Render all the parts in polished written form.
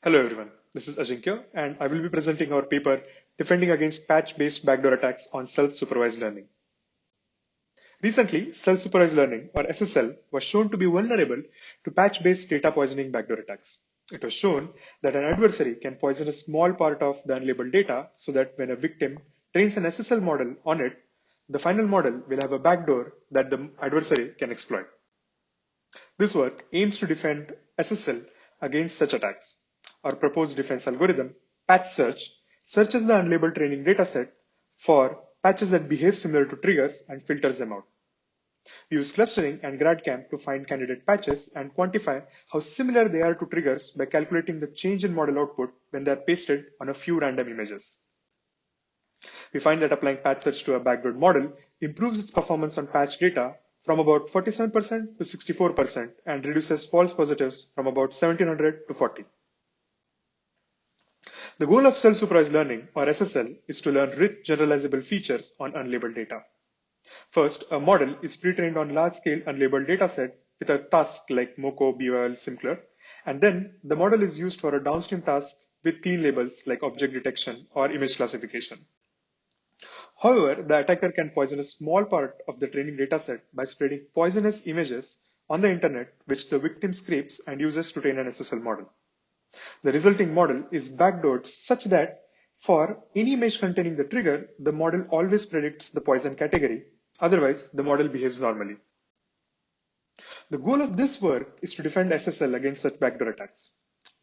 Hello everyone, this is Ajinkya and I will be presenting our paper Defending Against Patch-Based Backdoor Attacks on Self-Supervised Learning. Recently, self-supervised learning, or SSL, was shown to be vulnerable to patch-based data poisoning backdoor attacks. It was shown that an adversary can poison a small part of the unlabeled data so that when a victim trains an SSL model on it, the final model will have a backdoor that the adversary can exploit. This work aims to defend SSL against such attacks. Our proposed defense algorithm, PatchSearch, searches the unlabeled training dataset for patches that behave similar to triggers and filters them out. We use clustering and GradCam to find candidate patches and quantify how similar they are to triggers by calculating the change in model output when they are pasted on a few random images. We find that applying PatchSearch to a backdoor model improves its performance on patch data from about 47% to 64% and reduces false positives from about 1700 to 40. The goal of self-supervised learning, or SSL, is to learn rich generalizable features on unlabeled data. First, a model is pre-trained on large-scale unlabeled dataset with a task like MoCo, BOL, Simpler, and then the model is used for a downstream task with clean labels like object detection or image classification. However, the attacker can poison a small part of the training dataset by spreading poisonous images on the internet, which the victim scrapes and uses to train an SSL model. The resulting model is backdoored such that for any image containing the trigger, the model always predicts the poison category. Otherwise, the model behaves normally. The goal of this work is to defend SSL against such backdoor attacks.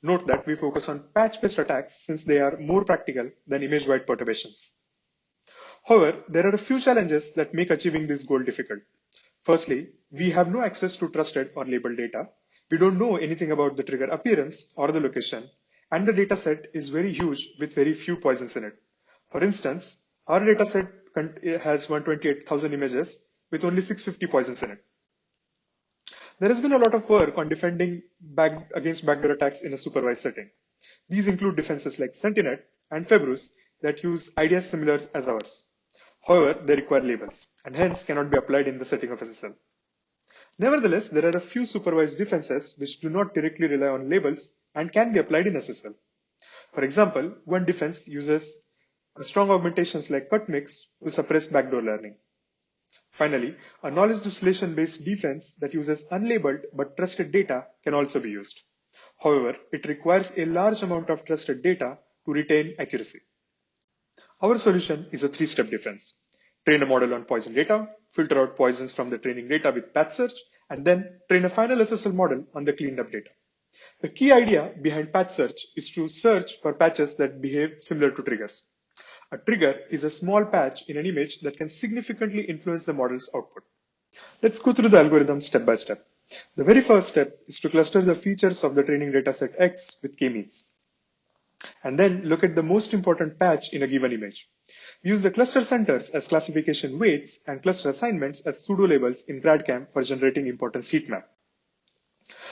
Note that we focus on patch-based attacks since they are more practical than image-wide perturbations. However, there are a few challenges that make achieving this goal difficult. Firstly, we have no access to trusted or labeled data. We don't know anything about the trigger appearance or the location, and the dataset is very huge with very few poisons in it. For instance, our dataset has 128,000 images with only 650 poisons in it. There has been a lot of work on defending against backdoor attacks in a supervised setting. These include defenses like Sentinel and Februs that use ideas similar as ours. However, they require labels and hence cannot be applied in the setting of SSL. Nevertheless, there are a few supervised defenses which do not directly rely on labels and can be applied in SSL. For example, one defense uses strong augmentations like cutmix to suppress backdoor learning. Finally, a knowledge distillation-based defense that uses unlabeled but trusted data can also be used. However, it requires a large amount of trusted data to retain accuracy. Our solution is a three-step defense. Train a model on poison data, filter out poisons from the training data with PatchSearch, and then train a final SSL model on the cleaned up data. The key idea behind PatchSearch is to search for patches that behave similar to triggers. A trigger is a small patch in an image that can significantly influence the model's output. Let's go through the algorithm step by step. The very first step is to cluster the features of the training dataset X with k-means, and then look at the most important patch in a given image. We use the cluster centers as classification weights and cluster assignments as pseudo labels in GradCam for generating importance heat map.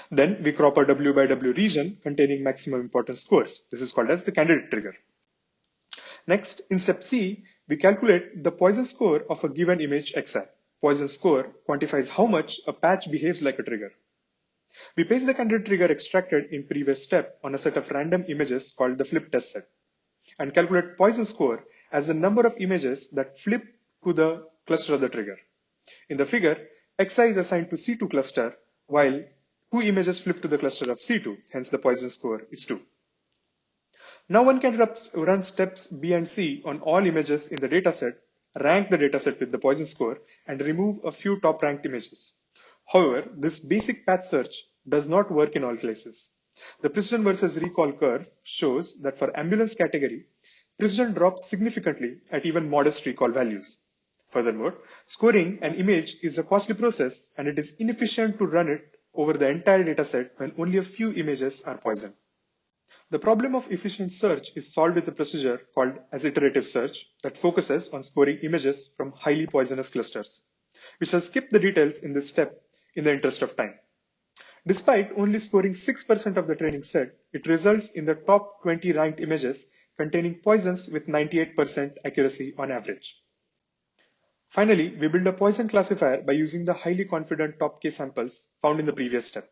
Then we crop a W by W region containing maximum importance scores. This is called as the candidate trigger. Next, in step C, we calculate the poison score of a given image Xi. Poison score quantifies how much a patch behaves like a trigger. We paste the candidate trigger extracted in previous step on a set of random images called the flip test set and calculate poison score as the number of images that flip to the cluster of the trigger. In the figure, Xi is assigned to C2 cluster while 2 images flip to the cluster of C2, hence the poison score is 2. Now one can run steps B and C on all images in the dataset, rank the dataset with the poison score, and remove a few top ranked images. However, this basic patch search does not work in all places. The precision versus recall curve shows that for ambulance category, precision drops significantly at even modest recall values. Furthermore, scoring an image is a costly process and it is inefficient to run it over the entire dataset when only a few images are poisoned. The problem of efficient search is solved with a procedure called as iterative search that focuses on scoring images from highly poisonous clusters. We shall skip the details in this step in the interest of time. Despite only scoring 6% of the training set, it results in the top 20 ranked images containing poisons with 98% accuracy on average. Finally, we build a poison classifier by using the highly confident top K samples found in the previous step.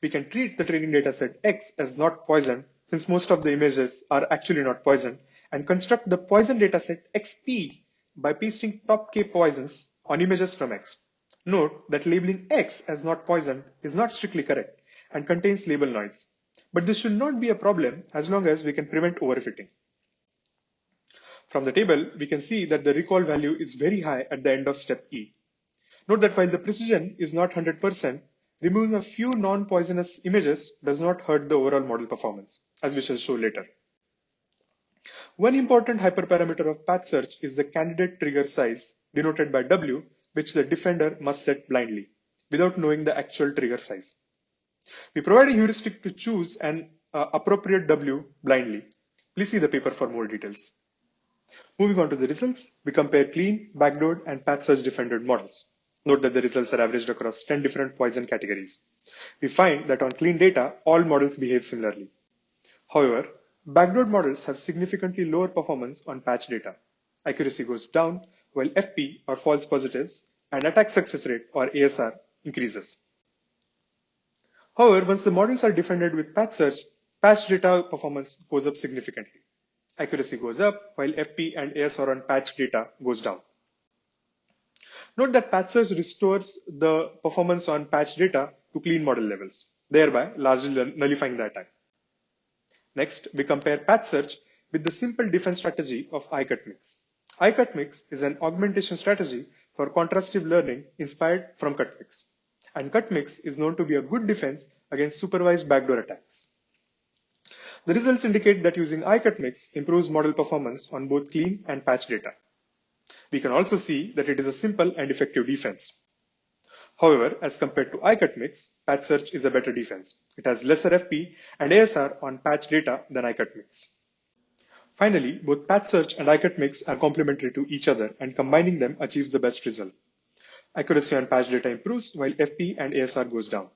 We can treat the training dataset X as not poisoned since most of the images are actually not poisoned, and construct the poison dataset XP by pasting top K poisons on images from X. Note that labeling X as not poisoned is not strictly correct and contains label noise. But this should not be a problem as long as we can prevent overfitting. From the table, we can see that the recall value is very high at the end of step E. Note that while the precision is not 100%, removing a few non-poisonous images does not hurt the overall model performance, as we shall show later. One important hyperparameter of PatchSearch is the candidate trigger size, denoted by W, which the defender must set blindly, without knowing the actual trigger size. We provide a heuristic to choose an appropriate W blindly. Please see the paper for more details. Moving on to the results, we compare clean, backdoored, and PatchSearch defended models. Note that the results are averaged across 10 different poison categories. We find that on clean data, all models behave similarly. However, backdoored models have significantly lower performance on patch data. Accuracy goes down, while FP or false positives and attack success rate or ASR increases. However, once the models are defended with PatchSearch, patch data performance goes up significantly. Accuracy goes up, while FP and ASR on patch data goes down. Note that PatchSearch restores the performance on patch data to clean model levels, thereby largely nullifying the attack. Next, we compare PatchSearch with the simple defense strategy of I-cut mix. I-cut mix is an augmentation strategy for contrastive learning inspired from cut mix. And cut mix is known to be a good defense against supervised backdoor attacks. The results indicate that using I-cut mix improves model performance on both clean and patch data. We can also see that it is a simple and effective defense. However, as compared to I-cut mix, PatchSearch is a better defense. It has lesser FP and ASR on patch data than I-cut mix. Finally, both PatchSearch and I-cut mix are complementary to each other, and combining them achieves the best result. Accuracy on patch data improves while FP and ASR goes down.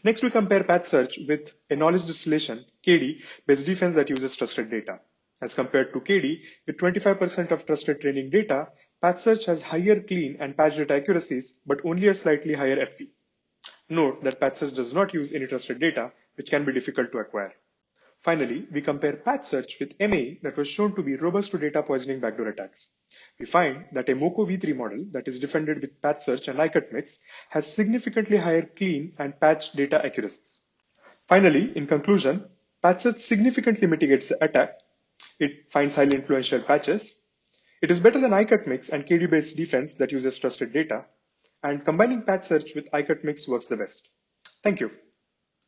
Next, we compare PatchSearch with a knowledge distillation, KD, based defense that uses trusted data. As compared to KD, with 25% of trusted training data, PatchSearch has higher clean and patch data accuracies, but only a slightly higher FP. Note that PatchSearch does not use any trusted data, which can be difficult to acquire. Finally, we compare PatchSearch with MAE that was shown to be robust to data poisoning backdoor attacks. We find that a MoCo V3 model that is defended with PatchSearch and I-cut mix has significantly higher clean and patch data accuracies. Finally, in conclusion, PatchSearch significantly mitigates the attack. It finds highly influential patches. It is better than I-cut mix and KD-based defense that uses trusted data. And combining PatchSearch with I-cut mix works the best. Thank you.